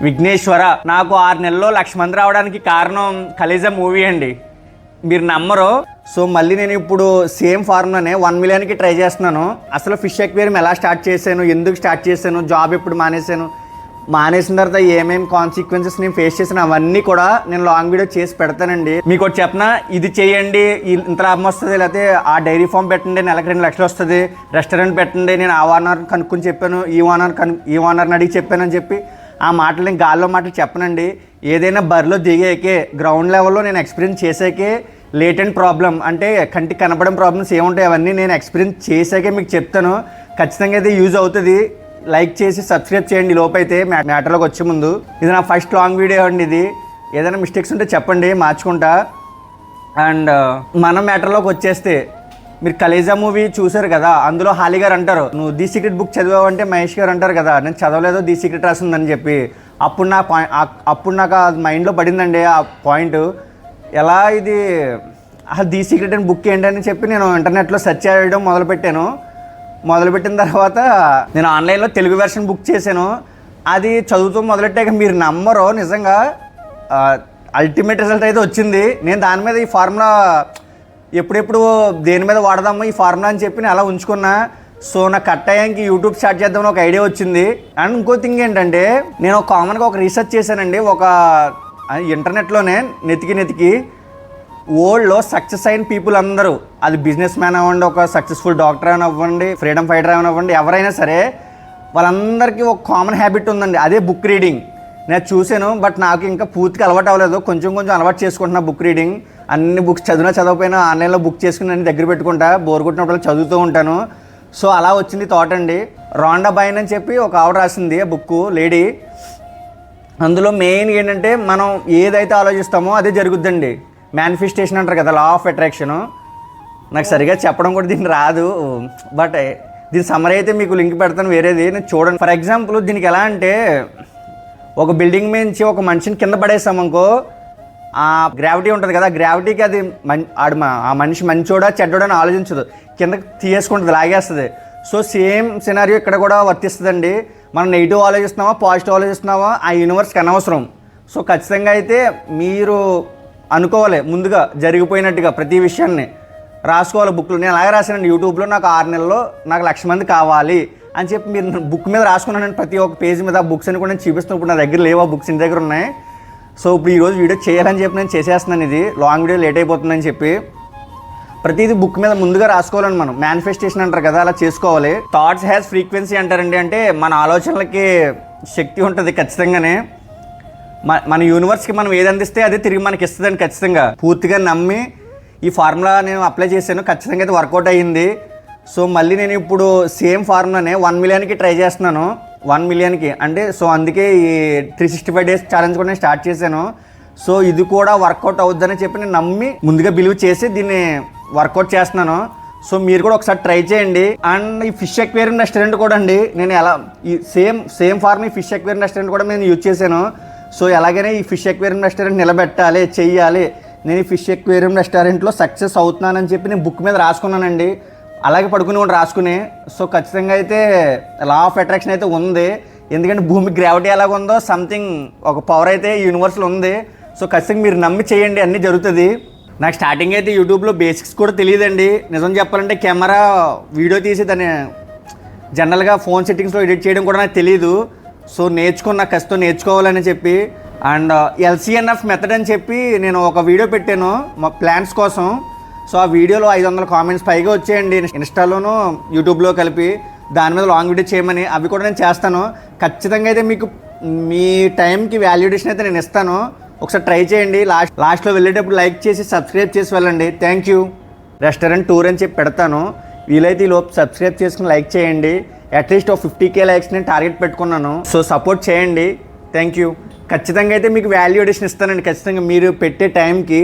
విఘ్నేశ్వర నాకు 6 నెలల్లో 1,00,000 మంది రావడానికి కారణం కలేజా మూవీ అండి. మీరు నమ్మరు. సో మళ్ళీ నేను ఇప్పుడు సేమ్ ఫార్ములానే 1 మిలియన్కి ట్రై చేస్తున్నాను. అసలు ఫిష్ అక్వేరియం ఎలా స్టార్ట్ చేశాను, ఎందుకు స్టార్ట్ చేశాను, జాబ్ ఎప్పుడు మానేసిన తర్వాత ఏమేమి కాన్సిక్వెన్సెస్ నేను ఫేస్ చేశాను అవన్నీ కూడా నేను లాంగ్ వీడియో చేసి పెడతానండి. మీకు ఒకటి చెప్పనా, ఇది చేయండి ఇంత లాభం వస్తుంది, లేకపోతే ఆ డైరీ ఫామ్ పెట్టండి నెలకు 2 లక్షలు వస్తుంది, రెస్టారెంట్ పెట్టండి నేను ఆ ఓనర్ కనుక్కొని చెప్పాను, ఈ ఓనర్ని అడిగి చెప్పానని చెప్పి ఆ మాటలు నేను గాల్లో మాటలు చెప్పనండి. ఏదైనా బరిలో దిగాకే గ్రౌండ్ లెవెల్లో నేను ఎక్స్పీరియన్స్ చేసాకే లేటెంట్ ప్రాబ్లం అంటే కంటికి కనపడని ప్రాబ్లమ్స్ ఏముంటాయి అవన్నీ నేను ఎక్స్పీరియన్స్ చేసాకే మీకు చెప్తాను. ఖచ్చితంగా అయితే యూజ్ అవుతుంది. లైక్ చేసి సబ్స్క్రైబ్ చేయండి లోపైతే మ్యాటర్లోకి వచ్చే ముందు. ఇది నా ఫస్ట్ లాంగ్ వీడియో అండి. ఇది ఏదైనా మిస్టేక్స్ ఉంటే చెప్పండి మార్చుకుంటా. అండ్ మన మ్యాటర్లోకి వచ్చేస్తే మీరు కలేజా మూవీ చూసారు కదా, అందులో హాలి గారు అంటారు నువ్వు ది సీక్రెట్ బుక్ చదివావంటే మహేష్ గారు అంటారు కదా నేను చదవలేదు ది సీక్రెట్ రాసిందని చెప్పి. అప్పుడు నాకు ఆ మైండ్లో పడిందండి ఆ పాయింట్. ఎలా ఇది ది సీక్రెట్ అని బుక్ ఏంటని చెప్పి నేను ఇంటర్నెట్లో సెర్చ్ చేయడం మొదలుపెట్టిన తర్వాత నేను ఆన్లైన్లో తెలుగు వెర్షన్ బుక్ చేశాను. అది చదువుతూ మొదలెట్టాక మీరు నమ్మరు, నిజంగా అల్టిమేట్ రిజల్ట్ అయితే వచ్చింది. నేను దాని మీద ఈ ఫార్ములా ఎప్పుడెప్పుడు దేని మీద వాడదామో ఈ ఫార్ములా అని చెప్పి నేను అలా ఉంచుకున్నా. సో నాకు కట్ అయ్యానికి యూట్యూబ్ స్టార్ట్ చేద్దామని ఒక ఐడియా వచ్చింది. అండ్ ఇంకో థింగ్ ఏంటంటే నేను కామన్గా ఒక రీసెర్చ్ చేశానండి. ఒక ఇంటర్నెట్లోనే నెతికి వరల్డ్లో సక్సెస్ అయిన పీపుల్ అందరూ, అది బిజినెస్ మ్యాన్ అవ్వండి, ఒక సక్సెస్ఫుల్ డాక్టర్ అని అవ్వండి, ఫ్రీడమ్ ఫైటర్ అని అవ్వండి, ఎవరైనా సరే వాళ్ళందరికీ ఒక కామన్ హ్యాబిట్ ఉందండి, అదే బుక్ రీడింగ్. నేను చూశాను, బట్ నాకు ఇంకా పూర్తిగా అలవాటు అవ్వలేదు. కొంచెం అలవాటు చేసుకుంటున్నా బుక్ రీడింగ్. అన్ని బుక్స్ చదవకపోయినా ఆన్లైన్లో బుక్ చేసుకుని అన్ని దగ్గర పెట్టుకుంటా, బోర్ కొట్టినప్పుడు చదువుతూ ఉంటాను. సో అలా వచ్చింది థాట్ అండి. రాండా బైన్ అని చెప్పి ఒక ఆవిడ రాసింది ఆ బుక్, లేడీ. అందులో మెయిన్ ఏంటంటే మనం ఏదైతే ఆలోచిస్తామో అదే జరుగుద్దండి. మేనిఫెస్టేషన్ అంటారు కదా, లా ఆఫ్ అట్రాక్షన్. నాకు సరిగా చెప్పడం కూడా దీనికి రాదు, బట్ దీని సమ్మరీ అయితే మీకు లింక్ పెడతాను వేరేది, నేను చూడండి. ఫర్ ఎగ్జాంపుల్ దీనికి ఎలా అంటే ఒక బిల్డింగ్ నుంచి ఒక మనిషిని కింద పడేసామనుకో, ఆ గ్రావిటీ ఉంటుంది కదా, గ్రావిటీకి అది ఆ మనిషి మంచోడా చెడ్డోడా అని ఆలోచించదు, కిందకి తీసేసుకుంటుంది, లాగేస్తుంది. సో సేమ్ సినారియో ఇక్కడ కూడా వర్తిస్తుందండి. మనం నెగిటివ్ ఆలోచిస్తున్నామా పాజిటివ్ ఆలోచిస్తున్నామా ఆ యూనివర్స్కి అనవసరం. సో ఖచ్చితంగా అయితే మీరు అనుకోవాలి ముందుగా జరిగిపోయినట్టుగా ప్రతి విషయాన్ని రాసుకోవాలి బుక్లో. నేను అలాగే రాశానండి యూట్యూబ్లో. నాకు 6 నెలల్లో నాకు 1,00,000 మంది కావాలి అని చెప్పి మీరు బుక్ మీద రాసుకున్నాను. ప్రతి ఒక్క పేజ్ మీద ఆ బుక్స్ అని కూడా నేను చూపిస్తున్నాను. ఇప్పుడు నా దగ్గర లేవు, ఆ బుక్స్ ఇంటి దగ్గర ఉన్నాయి. సో ఇప్పుడు ఈరోజు వీడియో చేయాలని చెప్పి నేను చేసేస్తున్నాను. ఇది లాంగ్ వీడియో లేట్ అయిపోతుందని చెప్పి ప్రతిదీ బుక్ మీద ముందుగా రాసుకోవాలని. మనం మేనిఫెస్టేషన్ అంటారు కదా, అలా చేసుకోవాలి. థాట్స్ హ్యాస్ ఫ్రీక్వెన్సీ అంటారండి. అంటే మన ఆలోచనలకి శక్తి ఉంటుంది ఖచ్చితంగానే. మన యూనివర్స్కి మనం ఏది అందిస్తే అదే తిరిగి మనకి ఇస్తుందని ఖచ్చితంగా పూర్తిగా నమ్మి ఈ ఫార్ములా నేను అప్లై చేశాను. ఖచ్చితంగా అయితే వర్కౌట్ అయ్యింది. సో మళ్ళీ నేను ఇప్పుడు సేమ్ ఫార్ములానే 1 మిలియన్కి ట్రై చేస్తున్నాను. 1 మిలియన్కి అంటే సో అందుకే ఈ 365 డేస్ ఛాలెంజ్ కూడా నేను స్టార్ట్ చేశాను. సో ఇది కూడా వర్కౌట్ అవుద్దని చెప్పి నేను నమ్మి ముందుగా బిలీవ్ చేసి దీన్ని వర్కౌట్ చేస్తున్నాను. సో మీరు కూడా ఒకసారి ట్రై చేయండి. అండ్ ఈ ఫిష్ అక్వేరియం రెస్టారెంట్ కూడా అండి, నేను ఎలా ఈ సేమ్ ఫార్మ్ ఈ ఫిష్ అక్వేరియం రెస్టారెంట్ కూడా నేను యూజ్ చేశాను. సో ఎలాగైనా ఈ ఫిష్ అక్వేరియం రెస్టారెంట్ నిలబెట్టాలి, చెయ్యాలి, నేను ఈ ఫిష్ అక్వేరియం రెస్టారెంట్లో సక్సెస్ అవుతున్నానని చెప్పి నేను బుక్ మీద రాసుకున్నానండి. అలాగే పడుకుని కూడా రాసుకుని. సో ఖచ్చితంగా అయితే లా ఆఫ్ అట్రాక్షన్ అయితే ఉంది. ఎందుకంటే భూమి గ్రావిటీ ఎలాగ ఉందో సంథింగ్ ఒక పవర్ అయితే యూనివర్స్లో ఉంది. సో ఖచ్చితంగా మీరు నమ్మి చేయండి, అన్నీ జరుగుతుంది. నాకు స్టార్టింగ్ అయితే యూట్యూబ్లో బేసిక్స్ కూడా తెలియదండి. నిజం చెప్పాలంటే కెమెరా వీడియో తీసి దాన్ని జనరల్గా ఫోన్ సెట్టింగ్స్లో ఎడిట్ చేయడం కూడా నాకు తెలియదు. సో నేర్చుకున్న కష్టం నేర్చుకోవాలని చెప్పి. అండ్ LCNF మెథడ్ అని చెప్పి నేను ఒక వీడియో పెట్టాను మా ప్లాన్స్ కోసం. సో ఆ వీడియోలో 500 కామెంట్స్ పైగా వచ్చాయండి, ఇన్స్టాలోను యూట్యూబ్లో కలిపి. దాని మీద లాంగ్ వీడియో చేయమని, అవి కూడా నేను చేస్తాను. ఖచ్చితంగా అయితే మీకు మీ టైంకి వాల్యుడేషన్ అయితే నేను ఇస్తాను. ఒకసారి ట్రై చేయండి. లాస్ట్లో వెళ్ళేటప్పుడు లైక్ చేసి సబ్స్క్రైబ్ చేసి వెళ్ళండి. Thank you. రెస్టారెంట్ టూర్ అని చెప్పి పెడతాను, వీలైతే ఈ లోపు సబ్స్క్రైబ్ చేసుకుని లైక్ చేయండి. అట్లీస్ట్ ఒక 50K లైక్స్ నేను టార్గెట్ పెట్టుకున్నాను. సో సపోర్ట్ చేయండి. Thank you. ఖచ్చితంగా అయితే మీకు వాల్యుడేషన్ ఇస్తానండి ఖచ్చితంగా మీరు పెట్టే టైంకి.